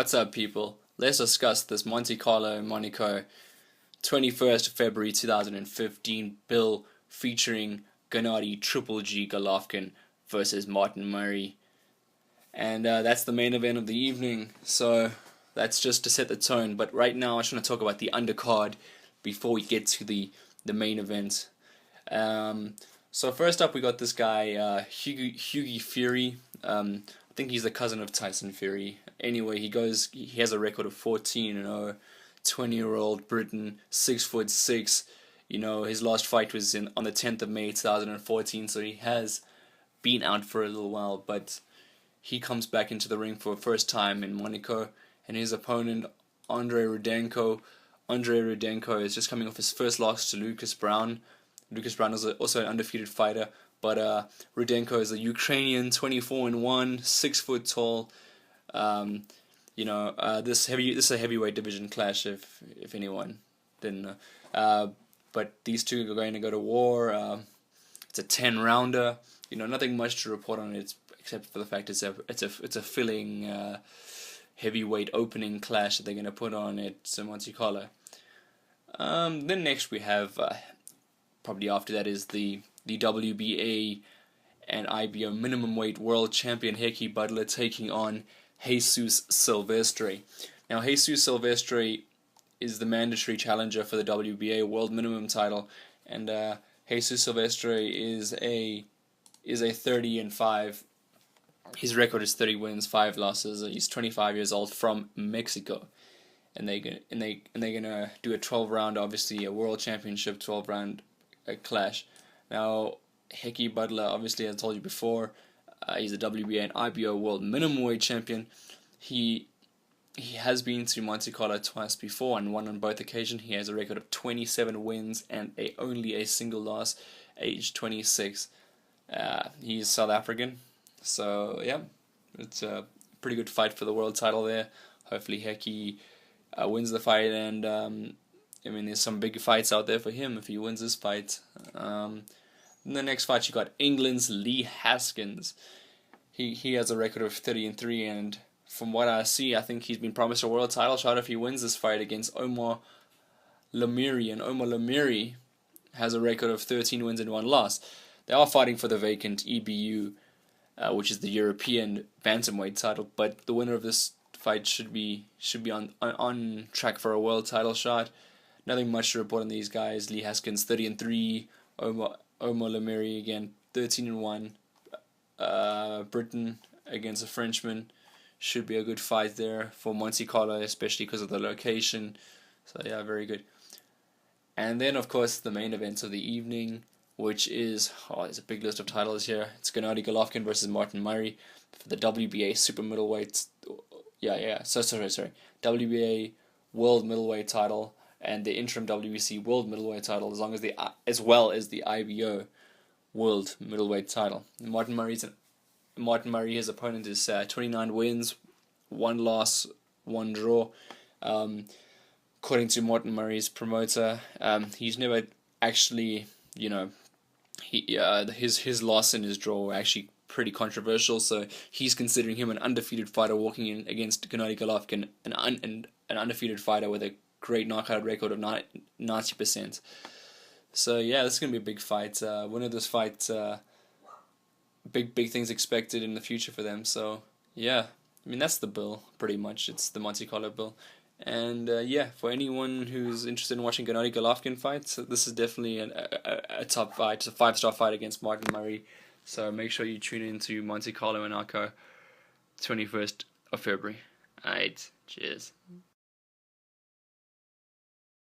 What's up, people? Let's discuss this Monte Carlo Monaco 21st February 2015 bill featuring Gennady Triple G Golovkin versus Martin Murray. And that's the main event of the evening, so that's just to set the tone. But right now I just want to talk about the undercard before we get to the main event. So first up we got this guy, Hughie Fury. I think he's the cousin of Tyson Fury. Anyway, he has a record of 14-0, 20-year-old Briton, 6'6". You know, his last fight was on the 10th of May 2014, so he has been out for a little while, but he comes back into the ring for the first time in Monaco, and his opponent, Andre Rudenko. Andre Rudenko is just coming off his first loss to Lucas Brown. Lucas Brown is also an undefeated fighter, but Rudenko is a Ukrainian, 24-1, 6 foot tall. This is a heavyweight division clash, if anyone didn't know. But these two are going to go to war. It's a 10-rounder. You know, nothing much to report on it except for the fact it's a filling heavyweight opening clash that they're going to put on at Monte Carlo. Then next we have probably after that is the WBA and IBO minimum weight world champion Heki Butler taking on Jesus Silvestre. Now, Jesus Silvestre is the mandatory challenger for the WBA world minimum title, and Jesus Silvestre is a 30-5. His record is 30 wins, 5 losses. He's 25 years old, from Mexico, and they're gonna do a 12-round, obviously a world championship 12-round clash. Now, Heki Butler, obviously, as I told you before, he's a WBA and IBO world minimum weight champion. He has been to Monte Carlo twice before and won on both occasions. He has a record of 27 wins and only a single loss, age 26. He's South African, so yeah, it's a pretty good fight for the world title there. Hopefully Heki wins the fight, and there's some big fights out there for him if he wins this fight. In the next fight, you got England's Lee Haskins. He has a record of 30-3, and from what I see, I think he's been promised a world title shot if he wins this fight against Omar Lamiri, and Omar Lamiri has a record of 13 wins and 1 loss. They are fighting for the vacant EBU, which is the European bantamweight title, but the winner of this fight should be on track for a world title shot. Nothing much to report on these guys. Lee Haskins 30-3, Omar Lamiri again 13-1. Britain against a Frenchman should be a good fight there for Monte Carlo, especially because of the location. So yeah, very good. And then of course the main event of the evening, which is there's a big list of titles here. It's Gennady Golovkin versus Martin Murray for the WBA super middleweight. Sorry. WBA world middleweight title and the interim WBC world middleweight title, as well as the IBO world middleweight title. Martin Murray, his opponent, is 29 wins, 1 loss, 1 draw. According to Martin Murray's promoter, he's never actually, his loss and his draw were actually pretty controversial, so he's considering him an undefeated fighter walking in against Gennady Golovkin, an undefeated fighter with a great knockout record of 90%. So yeah, this is going to be a big fight. Winner of this fight, big things expected in the future for them. So yeah, that's the bill, pretty much. It's the Monte Carlo bill. And for anyone who's interested in watching Gennady Golovkin fights, this is definitely a top fight. It's a 5-star fight against Martin Murray. So make sure you tune in to Monte Carlo and Monaco, 21st of February. Alright, cheers.